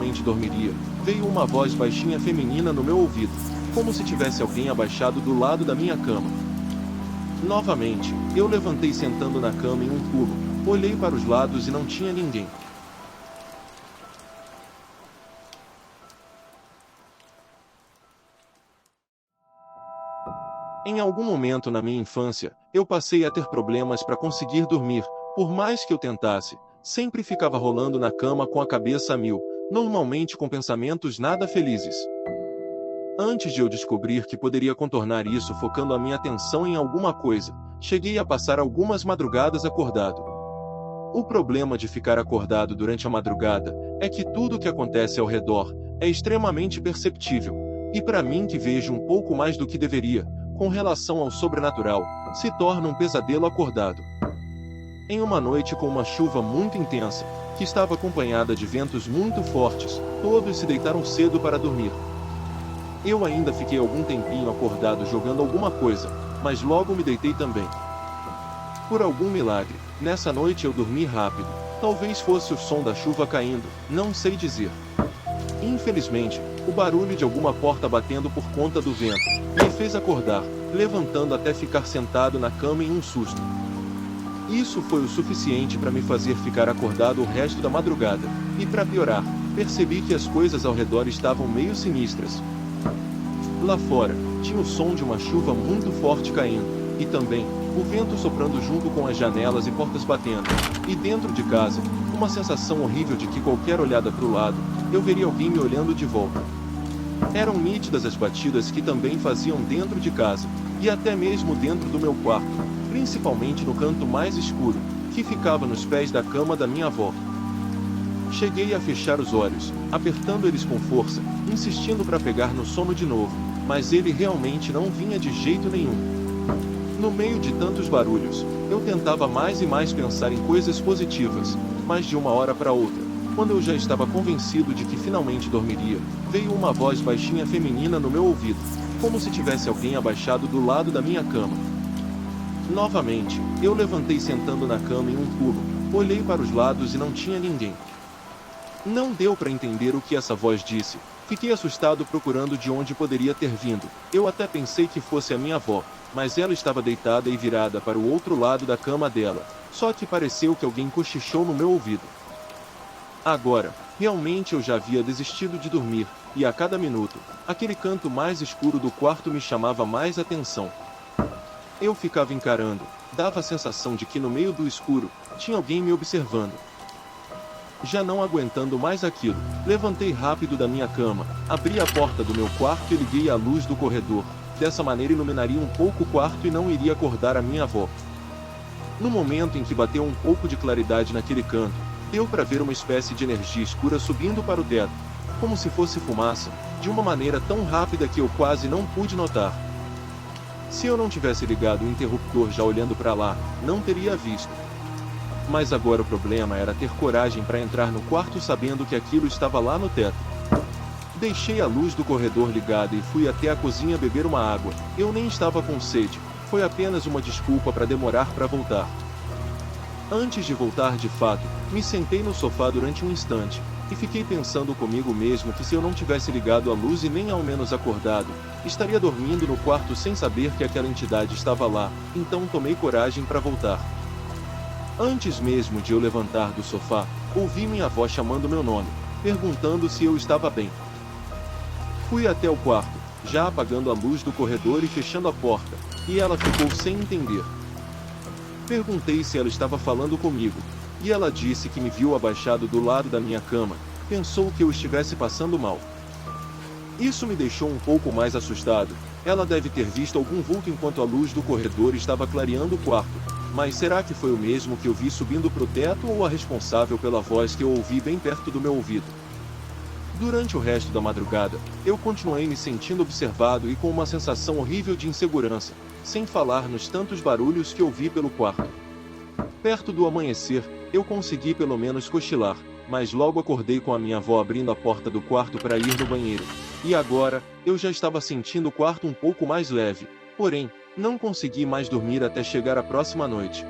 finalmente dormiria, veio uma voz baixinha feminina no meu ouvido, como se tivesse alguém abaixado do lado da minha cama. Novamente, eu levantei sentando na cama em um pulo, olhei para os lados e não tinha ninguém. Em algum momento na minha infância, eu passei a ter problemas para conseguir dormir, por mais que eu tentasse, sempre ficava rolando na cama com a cabeça a mil, normalmente com pensamentos nada felizes. Antes de eu descobrir que poderia contornar isso focando a minha atenção em alguma coisa, cheguei a passar algumas madrugadas acordado. O problema de ficar acordado durante a madrugada é que tudo o que acontece ao redor é extremamente perceptível, e para mim que vejo um pouco mais do que deveria, com relação ao sobrenatural, se torna um pesadelo acordado. Em uma noite com uma chuva muito intensa, que estava acompanhada de ventos muito fortes, todos se deitaram cedo para dormir. Eu ainda fiquei algum tempinho acordado jogando alguma coisa, mas logo me deitei também. Por algum milagre, nessa noite eu dormi rápido, talvez fosse o som da chuva caindo, não sei dizer. Infelizmente, o barulho de alguma porta batendo por conta do vento me fez acordar, levantando até ficar sentado na cama em um susto. Isso foi o suficiente para me fazer ficar acordado o resto da madrugada, e para piorar, percebi que as coisas ao redor estavam meio sinistras. Lá fora, tinha o som de uma chuva muito forte caindo, e também, o vento soprando junto com as janelas e portas batendo, e dentro de casa, uma sensação horrível de que qualquer olhada para o lado, eu veria alguém me olhando de volta. Eram nítidas as batidas que também faziam dentro de casa, e até mesmo dentro do meu quarto, principalmente no canto mais escuro, que ficava nos pés da cama da minha avó. Cheguei a fechar os olhos, apertando eles com força, insistindo para pegar no sono de novo, mas ele realmente não vinha de jeito nenhum. No meio de tantos barulhos, eu tentava mais e mais pensar em coisas positivas, mas de uma hora para outra, quando eu já estava convencido de que finalmente dormiria, veio uma voz baixinha feminina no meu ouvido, como se tivesse alguém abaixado do lado da minha cama. Novamente, eu levantei sentando na cama em um pulo, olhei para os lados e não tinha ninguém. Não deu para entender o que essa voz disse, fiquei assustado procurando de onde poderia ter vindo, eu até pensei que fosse a minha avó, mas ela estava deitada e virada para o outro lado da cama dela, só que pareceu que alguém cochichou no meu ouvido. Agora, realmente eu já havia desistido de dormir, e a cada minuto, aquele canto mais escuro do quarto me chamava mais atenção. Eu ficava encarando, dava a sensação de que no meio do escuro, tinha alguém me observando. Já não aguentando mais aquilo, levantei rápido da minha cama, abri a porta do meu quarto e liguei a luz do corredor, dessa maneira iluminaria um pouco o quarto e não iria acordar a minha avó. No momento em que bateu um pouco de claridade naquele canto, deu para ver uma espécie de energia escura subindo para o teto, como se fosse fumaça, de uma maneira tão rápida que eu quase não pude notar. Se eu não tivesse ligado o interruptor já olhando para lá, não teria visto. Mas agora o problema era ter coragem para entrar no quarto sabendo que aquilo estava lá no teto. Deixei a luz do corredor ligada e fui até a cozinha beber uma água, eu nem estava com sede, foi apenas uma desculpa para demorar para voltar. Antes de voltar de fato, me sentei no sofá durante um instante, e fiquei pensando comigo mesmo que se eu não tivesse ligado a luz e nem ao menos acordado, estaria dormindo no quarto sem saber que aquela entidade estava lá, então tomei coragem para voltar. Antes mesmo de eu levantar do sofá, ouvi minha avó chamando meu nome, perguntando se eu estava bem. Fui até o quarto, já apagando a luz do corredor e fechando a porta, e ela ficou sem entender. Perguntei se ela estava falando comigo, e ela disse que me viu abaixado do lado da minha cama, pensou que eu estivesse passando mal. Isso me deixou um pouco mais assustado, ela deve ter visto algum vulto enquanto a luz do corredor estava clareando o quarto, mas será que foi o mesmo que eu vi subindo pro teto ou a responsável pela voz que eu ouvi bem perto do meu ouvido? Durante o resto da madrugada, eu continuei me sentindo observado e com uma sensação horrível de insegurança, sem falar nos tantos barulhos que ouvi pelo quarto. Perto do amanhecer, eu consegui pelo menos cochilar, mas logo acordei com a minha avó abrindo a porta do quarto para ir no banheiro. E agora, eu já estava sentindo o quarto um pouco mais leve, porém, não consegui mais dormir até chegar a próxima noite.